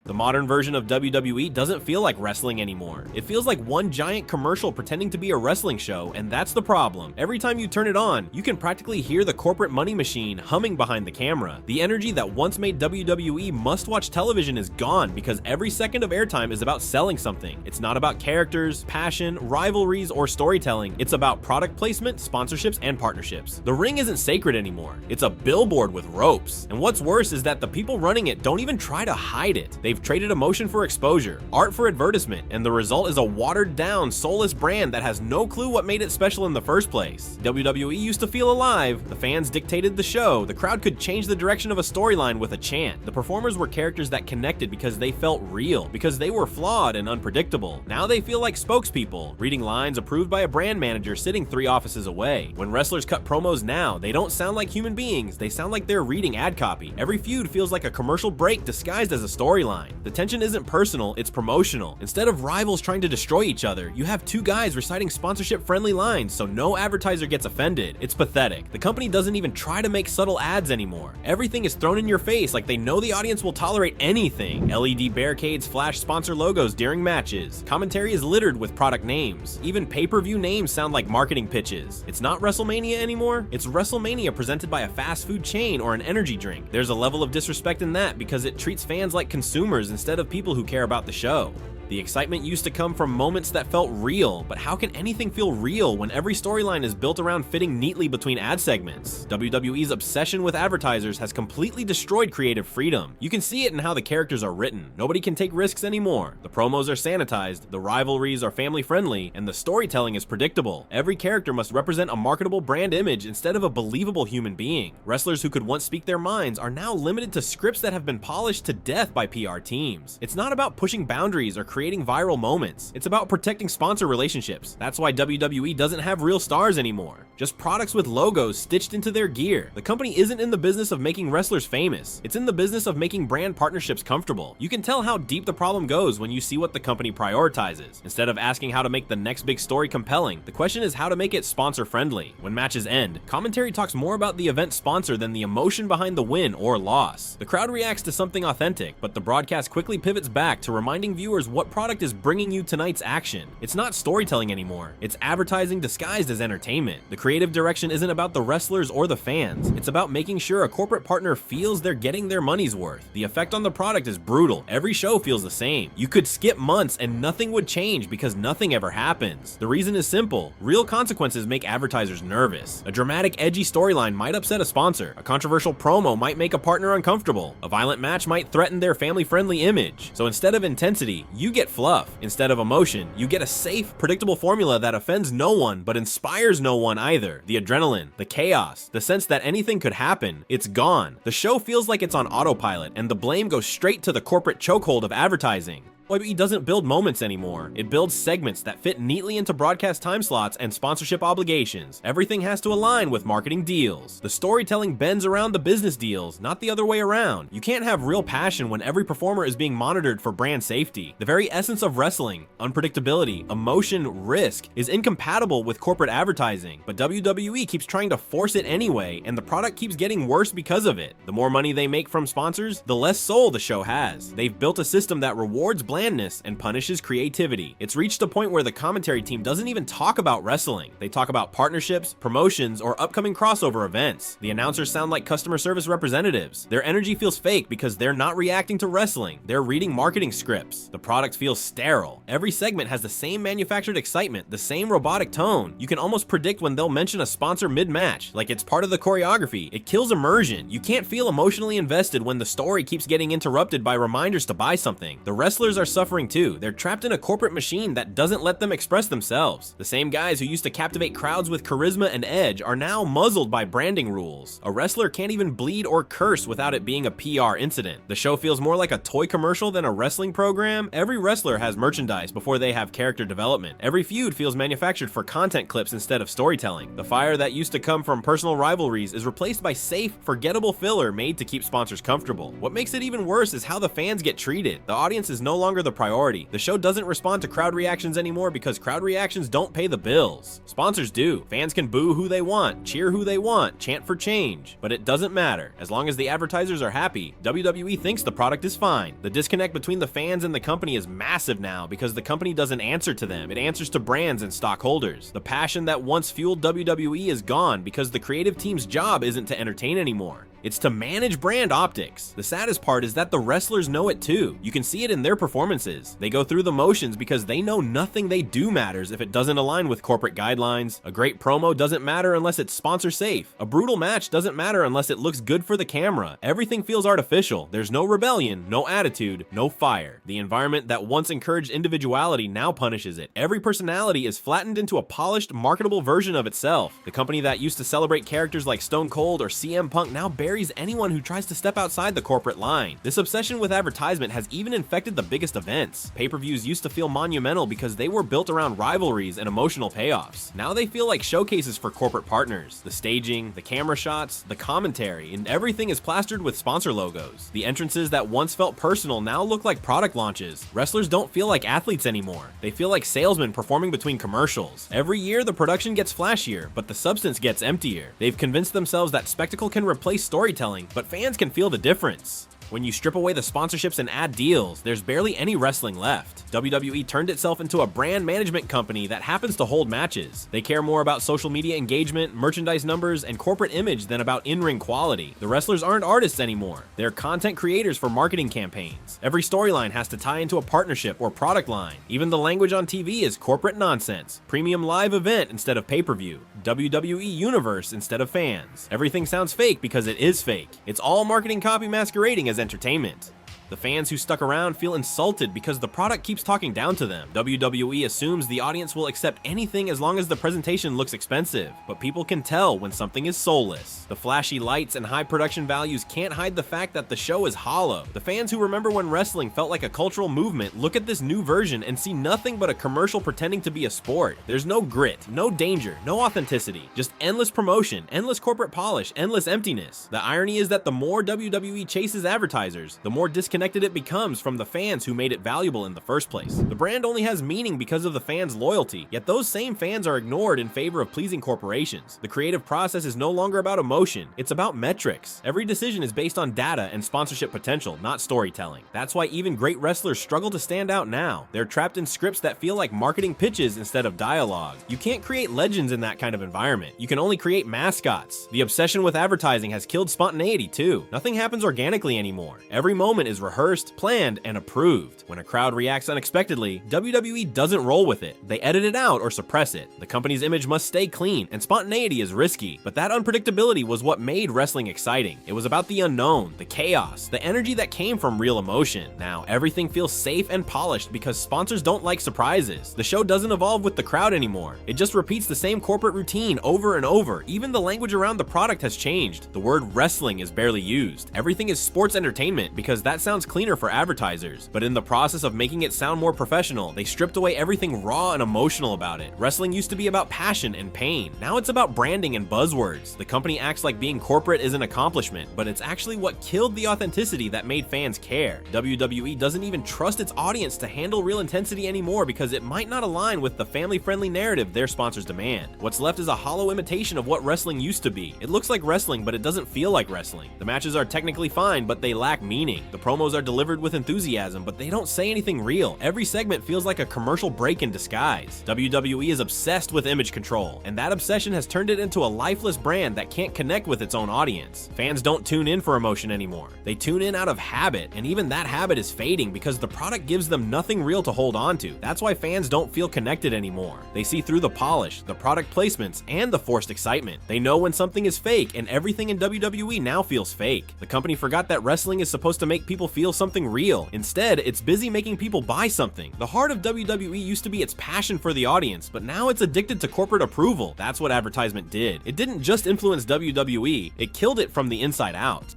The modern version of WWE doesn't feel like wrestling anymore. It feels like one giant commercial pretending to be a wrestling show, and that's the problem. Every time you turn it on, you can practically hear the corporate money machine humming behind the camera. The energy that once made WWE must-watch television is gone because every second of airtime is about selling something. It's not about characters, passion, rivalries, or storytelling. It's about product placement, sponsorships, and partnerships. The ring isn't sacred anymore. It's a billboard with ropes. And what's worse is that the people running it don't even try to hide it. They've traded emotion for exposure, art for advertisement, and the result is a watered-down, soulless brand that has no clue what made it special in the first place. WWE used to feel alive. The fans dictated the show. The crowd could change the direction of a storyline with a chant. The performers were characters that connected because they felt real, because they were flawed and unpredictable. Now they feel like spokespeople, reading lines approved by a brand manager sitting 3 offices away. When wrestlers cut promos now, they don't sound like human beings. They sound like they're reading ad copy. Every feud feels like a commercial break disguised as a storyline. The tension isn't personal, it's promotional. Instead of rivals trying to destroy each other, you have 2 guys reciting sponsorship-friendly lines so no advertiser gets offended. It's pathetic. The company doesn't even try to make subtle ads anymore. Everything is thrown in your face like they know the audience will tolerate anything. LED barricades flash sponsor logos during matches. Commentary is littered with product names. Even pay-per-view names sound like marketing pitches. It's not WrestleMania anymore. It's WrestleMania presented by a fast food chain or an energy drink. There's a level of disrespect in that because it treats fans like consumers instead of people who care about the show. The excitement used to come from moments that felt real, but how can anything feel real when every storyline is built around fitting neatly between ad segments? WWE's obsession with advertisers has completely destroyed creative freedom. You can see it in how the characters are written. Nobody can take risks anymore. The promos are sanitized, the rivalries are family-friendly, and the storytelling is predictable. Every character must represent a marketable brand image instead of a believable human being. Wrestlers who could once speak their minds are now limited to scripts that have been polished to death by PR teams. It's not about pushing boundaries or creating viral moments. It's about protecting sponsor relationships. That's why WWE doesn't have real stars anymore. Just products with logos stitched into their gear. The company isn't in the business of making wrestlers famous. It's in the business of making brand partnerships comfortable. You can tell how deep the problem goes when you see what the company prioritizes. Instead of asking how to make the next big story compelling, the question is how to make it sponsor friendly. When matches end, commentary talks more about the event sponsor than the emotion behind the win or loss. The crowd reacts to something authentic, but the broadcast quickly pivots back to reminding viewers what product is bringing you tonight's action. It's not storytelling anymore. It's advertising disguised as entertainment. The creative direction isn't about the wrestlers or the fans. It's about making sure a corporate partner feels they're getting their money's worth. The effect on the product is brutal. Every show feels the same. You could skip months and nothing would change because nothing ever happens. The reason is simple. Real consequences make advertisers nervous. A dramatic, edgy storyline might upset a sponsor. A controversial promo might make a partner uncomfortable. A violent match might threaten their family-friendly image. So instead of intensity, you get fluff. Instead of emotion, you get a safe, predictable formula that offends no one but inspires no one either. The adrenaline, the chaos, the sense that anything could happen, it's gone. The show feels like it's on autopilot, and the blame goes straight to the corporate chokehold of advertising. WWE doesn't build moments anymore. It builds segments that fit neatly into broadcast time slots and sponsorship obligations. Everything has to align with marketing deals. The storytelling bends around the business deals, not the other way around. You can't have real passion when every performer is being monitored for brand safety. The very essence of wrestling, unpredictability, emotion, risk, is incompatible with corporate advertising. But WWE keeps trying to force it anyway, and the product keeps getting worse because of it. The more money they make from sponsors, the less soul the show has. They've built a system that rewards blandness and punishes creativity. It's reached a point where the commentary team doesn't even talk about wrestling. They talk about partnerships, promotions, or upcoming crossover events. The announcers sound like customer service representatives. Their energy feels fake because they're not reacting to wrestling. They're reading marketing scripts. The product feels sterile. Every segment has the same manufactured excitement, the same robotic tone. You can almost predict when they'll mention a sponsor mid-match, like it's part of the choreography. It kills immersion. You can't feel emotionally invested when the story keeps getting interrupted by reminders to buy something. The wrestlers are suffering too. They're trapped in a corporate machine that doesn't let them express themselves. The same guys who used to captivate crowds with charisma and edge are now muzzled by branding rules. A wrestler can't even bleed or curse without it being a PR incident. The show feels more like a toy commercial than a wrestling program. Every wrestler has merchandise before they have character development. Every feud feels manufactured for content clips instead of storytelling. The fire that used to come from personal rivalries is replaced by safe, forgettable filler made to keep sponsors comfortable. What makes it even worse is how the fans get treated. The audience is no longer longer the priority. The show doesn't respond to crowd reactions anymore because crowd reactions don't pay the bills. Sponsors do. Fans can boo who they want, cheer who they want, chant for change, but it doesn't matter. As long as the advertisers are happy, WWE thinks the product is fine. The disconnect between the fans and the company is massive now because the company doesn't answer to them. It answers to brands and stockholders. The passion that once fueled WWE is gone because the creative team's job isn't to entertain anymore. It's to manage brand optics. The saddest part is that the wrestlers know it too. You can see it in their performances. They go through the motions because they know nothing they do matters if it doesn't align with corporate guidelines. A great promo doesn't matter unless it's sponsor safe. A brutal match doesn't matter unless it looks good for the camera. Everything feels artificial. There's no rebellion, no attitude, no fire. The environment that once encouraged individuality now punishes it. Every personality is flattened into a polished, marketable version of itself. The company that used to celebrate characters like Stone Cold or CM Punk now buries anyone who tries to step outside the corporate line. This obsession with advertisement has even infected the biggest events. Pay-per-views used to feel monumental because they were built around rivalries and emotional payoffs. Now they feel like showcases for corporate partners. The staging, the camera shots, the commentary, and everything is plastered with sponsor logos. The entrances that once felt personal now look like product launches. Wrestlers don't feel like athletes anymore. They feel like salesmen performing between commercials. Every year the production gets flashier, but the substance gets emptier. They've convinced themselves that spectacle can replace storytelling, but fans can feel the difference. When you strip away the sponsorships and add deals, there's barely any wrestling left. WWE turned itself into a brand management company that happens to hold matches. They care more about social media engagement, merchandise numbers, and corporate image than about in-ring quality. The wrestlers aren't artists anymore. They're content creators for marketing campaigns. Every storyline has to tie into a partnership or product line. Even the language on TV is corporate nonsense. Premium live event instead of pay-per-view. WWE Universe instead of fans. Everything sounds fake because it is fake. It's all marketing copy masquerading as entertainment. The fans who stuck around feel insulted because the product keeps talking down to them. WWE assumes the audience will accept anything as long as the presentation looks expensive, but people can tell when something is soulless. The flashy lights and high production values can't hide the fact that the show is hollow. The fans who remember when wrestling felt like a cultural movement look at this new version and see nothing but a commercial pretending to be a sport. There's no grit, no danger, no authenticity, just endless promotion, endless corporate polish, endless emptiness. The irony is that the more WWE chases advertisers, the more disconnected it becomes from the fans who made it valuable in the first place. The brand only has meaning because of the fans' loyalty, yet those same fans are ignored in favor of pleasing corporations. The creative process is no longer about emotion, it's about metrics. Every decision is based on data and sponsorship potential, not storytelling. That's why even great wrestlers struggle to stand out now. They're trapped in scripts that feel like marketing pitches instead of dialogue. You can't create legends in that kind of environment. You can only create mascots. The obsession with advertising has killed spontaneity too. Nothing happens organically anymore. Every moment is rehearsed, planned, and approved. When a crowd reacts unexpectedly, WWE doesn't roll with it. They edit it out or suppress it. The company's image must stay clean, and spontaneity is risky. But that unpredictability was what made wrestling exciting. It was about the unknown, the chaos, the energy that came from real emotion. Now, everything feels safe and polished because sponsors don't like surprises. The show doesn't evolve with the crowd anymore. It just repeats the same corporate routine over and over. Even the language around the product has changed. The word wrestling is barely used. Everything is sports entertainment because that sounds cleaner for advertisers, but in the process of making it sound more professional, they stripped away everything raw and emotional about it. Wrestling used to be about passion and pain. Now it's about branding and buzzwords. The company acts like being corporate is an accomplishment, but it's actually what killed the authenticity that made fans care. WWE doesn't even trust its audience to handle real intensity anymore because it might not align with the family-friendly narrative their sponsors demand. What's left is a hollow imitation of what wrestling used to be. It looks like wrestling, but it doesn't feel like wrestling. The matches are technically fine, but they lack meaning. The promos are delivered with enthusiasm, but they don't say anything real. Every segment feels like a commercial break in disguise. WWE is obsessed with image control, and that obsession has turned it into a lifeless brand that can't connect with its own audience. Fans don't tune in for emotion anymore. They tune in out of habit, and even that habit is fading because the product gives them nothing real to hold on to. That's why fans don't feel connected anymore. They see through the polish, the product placements, and the forced excitement. They know when something is fake, and everything in WWE now feels fake. The company forgot that wrestling is supposed to make people feel something real. Instead, it's busy making people buy something. The heart of WWE used to be its passion for the audience, but now it's addicted to corporate approval. That's what advertisement did. It didn't just influence WWE, it killed it from the inside out.